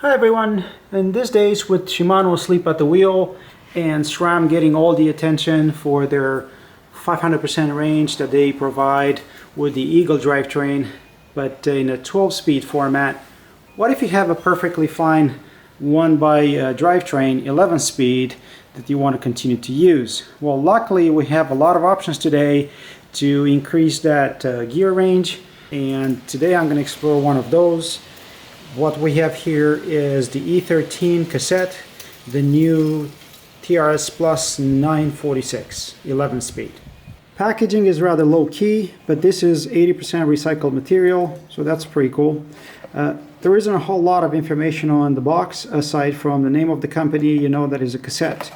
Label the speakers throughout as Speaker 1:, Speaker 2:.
Speaker 1: Hi everyone, in these days with Shimano asleep at the wheel and SRAM getting all the attention for their 500% range that they provide with the Eagle drivetrain, but in a 12-speed format, what if you have a perfectly fine 1x drivetrain 11-speed that you want to continue to use? Well, luckily we have a lot of options today to increase that gear range, and today I'm going to explore one of those. What we have here is the E.13 Cassette, the new TRS Plus 946 11-speed. Packaging is rather low-key, but this is 80% recycled material, so that's pretty cool. There isn't a whole lot of information on the box aside from the name of the company. You know that is a cassette,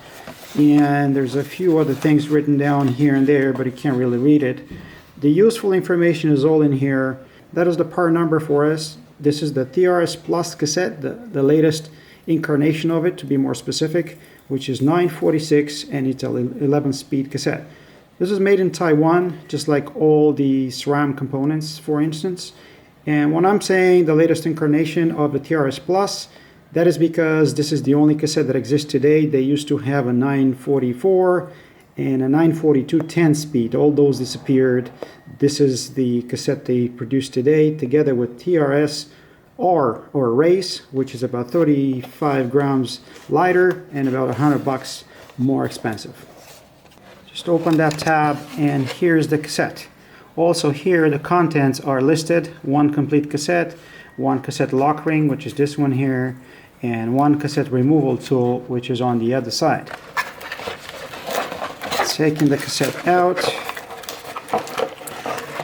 Speaker 1: and there's a few other things written down here and there, but you can't really read it. The useful information is all in here. That is the part number for us. This is the TRS Plus cassette, the latest incarnation of it, to be more specific, which is 946, and it's an 11-speed cassette. This is made in Taiwan, just like all the SRAM components, for instance. And when I'm saying the latest incarnation of the TRS Plus, that is because this is the only cassette that exists today. They used to have a 944 and a 942 10-speed. All those disappeared. This is the cassette they produce today, together with TRS R, or Race, which is about 35 grams lighter and about $100 more expensive. Just open that tab, and here's the cassette. Also here the contents are listed: one complete cassette, one cassette lock ring, which is this one here, and one cassette removal tool, which is on the other side. Taking the cassette out,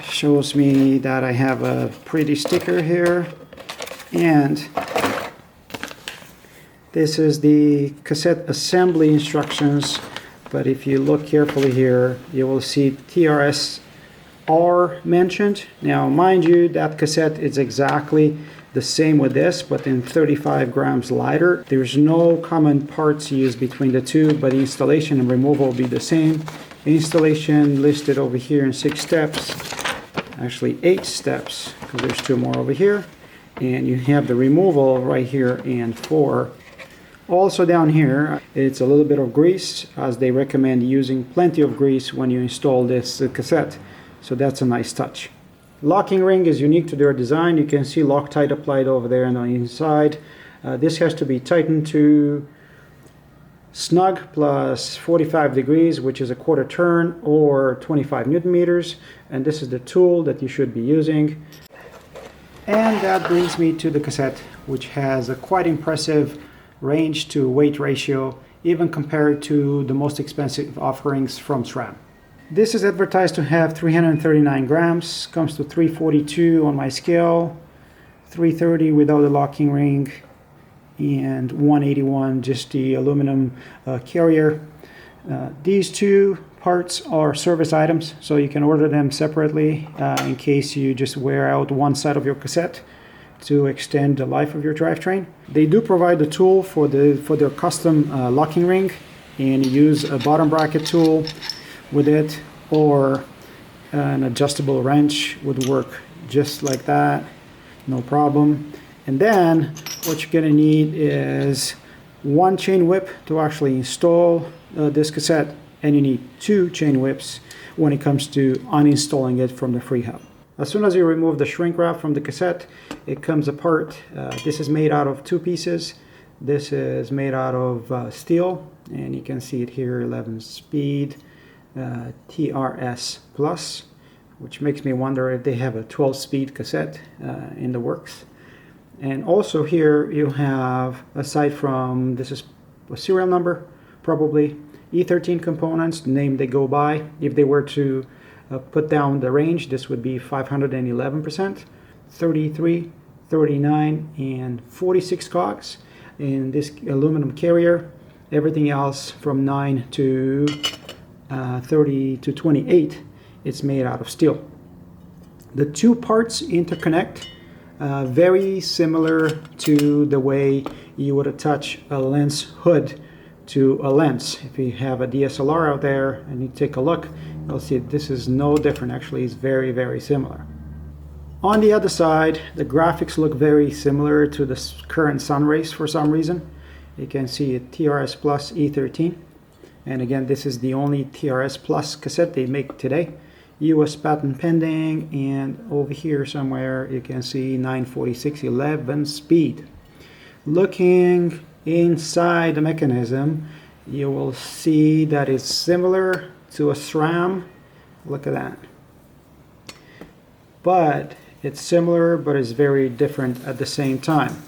Speaker 1: shows me that I have a pretty sticker here, and this is the cassette assembly instructions. But if you look carefully here, you will see TRS R mentioned. Now mind you, that cassette is exactly the same with this, but in 35 grams lighter. There's no common parts used between the two, but installation and removal will be the same. Installation listed over here in 6 steps, actually 8 steps, because there's 2 more over here, and you have the removal right here in 4. Also down here, it's a little bit of grease, as they recommend using plenty of grease when you install this cassette, so that's a nice touch. Locking ring is unique to their design. You can see Loctite applied over there and on the inside. This has to be tightened to snug plus 45 degrees, which is a quarter turn or 25 Newton meters. And this is the tool that you should be using. And that brings me to the cassette, which has a quite impressive range to weight ratio, even compared to the most expensive offerings from SRAM. This is advertised to have 339 grams, comes to 342 on my scale, 330 without the locking ring, and 181 just the aluminum carrier. These 2 parts are service items, so you can order them separately in case you just wear out one side of your cassette to extend the life of your drivetrain. They do provide the tool for their custom locking ring, and you use a bottom bracket tool with it, or an adjustable wrench would work just like that, no problem. And then what you're going to need is 1 chain whip to actually install this cassette, and you need 2 chain whips when it comes to uninstalling it from the free hub. As soon as you remove the shrink wrap from the cassette, it comes apart. This is made out of 2 pieces. This is made out of steel, and you can see it here, 11-speed TRS Plus, which makes me wonder if they have a 12-speed cassette in the works. And also here you have, aside from, this is a serial number, probably E.13 components, the name they go by. If they were to put down the range, this would be 511%, 33, 39, and 46 cogs in this aluminum carrier. Everything else from 9 to 30 to 28, it's made out of steel. The 2 parts interconnect very similar to the way you would attach a lens hood to a lens. If you have a DSLR out there and you take a look, you'll see this is no different. Actually, it's very, very similar. On the other side, the graphics look very similar to the current Sunrace for some reason. You can see a TRS Plus E13. And again, this is the only TRS Plus cassette they make today. US patent pending, and over here somewhere you can see 946 11 speed. Looking inside the mechanism, you will see that it's similar to a SRAM. Look at that. But it's similar, but it's very different at the same time.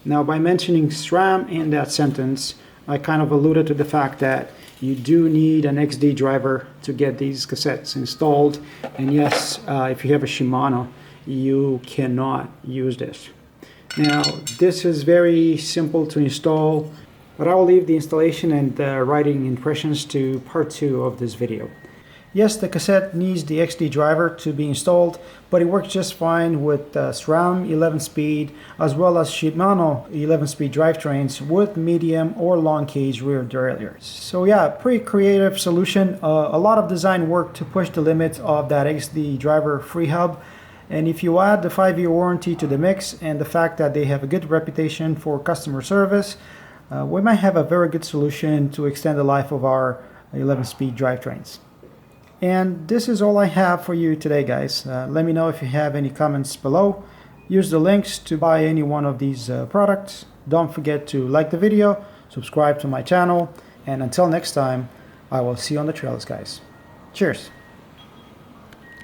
Speaker 1: Now, by mentioning SRAM in that sentence, I kind of alluded to the fact that you do need an XD driver to get these cassettes installed. And yes, if you have a Shimano, you cannot use this. Now, this is very simple to install, but I will leave the installation and writing impressions to part 2 of this video. Yes, the cassette needs the XD driver to be installed, but it works just fine with SRAM 11-speed as well as Shimano 11-speed drivetrains with medium or long cage rear derailleurs. So yeah, pretty creative solution. A lot of design work to push the limits of that XD driver free hub. And if you add the 5-year warranty to the mix and the fact that they have a good reputation for customer service, we might have a very good solution to extend the life of our 11-speed drivetrains. And this is all I have for you today, guys. Let me know if you have any comments below. Use the links to buy any one of these products. Don't forget to like the video, subscribe to my channel, and until next time, I will see you on the trails, guys. Cheers!